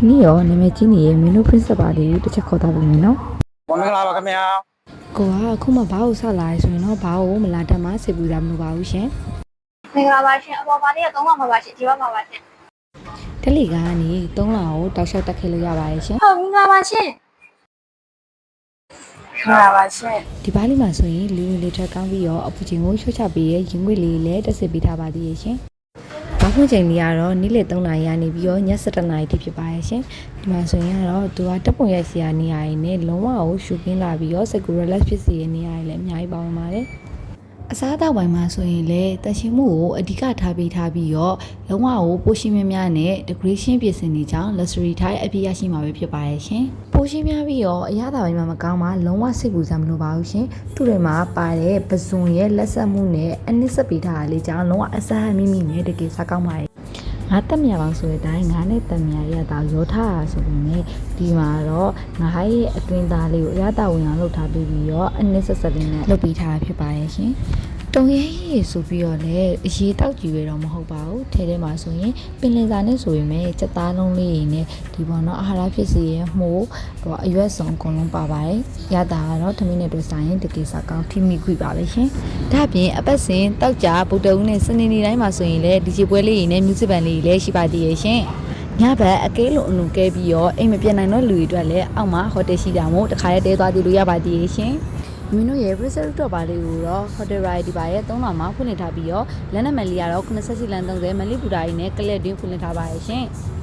ဒီနေ့ရောနာမည်ကြီးနေရဲ့မင်းတို့ principal လေးတစ်ချက်ခေါ်ထားပြီနော်။မင်္ဂလာပါခင်ဗျာ။ကိုကအခုမှဘာကိုဆက်လာရဲဆိုရင်တော့ဘာကိုမလာတတ်မှစိတ်ပူစားမလို့ပါဘူးရှင်။မင်္ဂလာပါရှင်အပေါ်ပါလေးက3လောက်မှာပါရှင်ဒီဘက်မှာပါရှင်။တက်လီကနေ3လောက်ကိုတောက်လျှောက်တက်ခဲ့လို့ရပါတယ်ရှင်။ဟုတ်မင်္ဂလာပါရှင်။မင်္ဂလာပါရှင်။ဒီပါးလေးမှာဆိုရင်လူဝင်လေထွက်ကောင်းပြီးတော့အပူချိန်ကိုလျှော့ချပေးရဲ့ရင်ငွေလေးလည်းတက်စစ်ပေးထားပါသေးရဲ့ရှင်။ဘာဖွင့်ချိန်လေးကတော့နေ့လယ်3နာရီကနေပြီးတော့ည7နာရီထိဖြစ်ပါရဲ့ရှင်ဒီမှာဆိုရင်ကတော့သူကတပ်ပုံရိုက်စရာနေရာရင်းနဲ့လုံးဝကိုရှူကင်းလာပြီးတော့စကူ relax ဖြစ်စေတဲ့နေရာတွေလည်းအများကြီးပါဝင်ပါတယ်အစားအသောက်ပိုင်းမှာဆိုရင်လည်းတရှိမှုကိုအဓိကထားပြီးတော့လုံးဝကိုပိုရှင်းများများနဲ့ decoration ပြင်ဆင်နေကြောင်း luxury ထိုင်းအပြည့်ရရှိမှာပဲဖြစ်ပါရဲ့ရှင်ပိုရှင်းများပြီးတော့အရသာပိုင်းမှာမကောင်းမှလုံးဝစိတ်ပူစရာမလိုပါဘူးရှင်သူတွေမှာပါတဲ့ပဇွန်ရဲ့လက်ဆက်မှုနဲ့အနစ်ဆက်ပေးထားတာလေးကြောင့်လုံးဝအစားမိမိနဲ့တကယ်စားကောင်းပါရဲ့ငါတက်မြပါဆိုတဲ့အတိုင်းငါနဲ့တက်မြရတာရောထားတာဆိုပေမဲ့ဒီမှာတော့ငါရဲ့အတွင်းသားလေးကိုအရသာဝင်အောင်လုပ်ထားပြီးတော့အနစ်ဆက်ဆက်လေးနဲ့လုပ်ပေးထားတာဖြစ်ပါရဲ့ရှင်တုံရဲရည်ဆိုပြီးတော့လည်းအရေးတောက်ကြည့်ရတော့မဟုတ်ပါဘူးထဲထဲမှာဆိုရင်ပင်လယ်စာနဲ့ဆိုရင်ပဲစက်သားလုံးလေးနဲ့ဒီပေါ်တော့အာဟာရဖြစ်စေရမှုဟိုအရွက်စုံအကုန်လုံးပါပါတယ်ရတာကတော့သမီးနဲ့တွေ့ဆိုင်ရင်တကယ်စားကောင်းထိမိခွပါပဲရှင်ဒါ့အပြင်အပတ်စဉ်တောက်ကြဗုဒ္ဓဦးနဲ့စနေနေ့တိုင်းမှာဆိုရင်လည်းဒီဂျေပွဲလေးတွေနဲ့ music band လေးတွေလည်းရှိပါသေးရဲ့ရှင်ညဘက်အကဲလုံးအလုံးကဲပြီးတော့အိမ်မပြတ်နိုင်တော့လူတွေအတွက်လည်းအောက်မှာဟိုတယ်ရှိတာမို့တခါရဲတဲသွားကြည့်လို့ရပါသေးရဲ့ရှင်မင်းတို့ရဲ့ resort တော့ပါလေးကိုတော့ hotel ride ဒီပါရဲ့3လမှာဖွင့်လှစ်ထားပြီးတော့လက်နက်မလီကတော့88လမ်း30မလီပူတာကြီးနဲ့ကလက်တွင်းဖွင့်လှစ်ထားပါရဲ့ရှင်။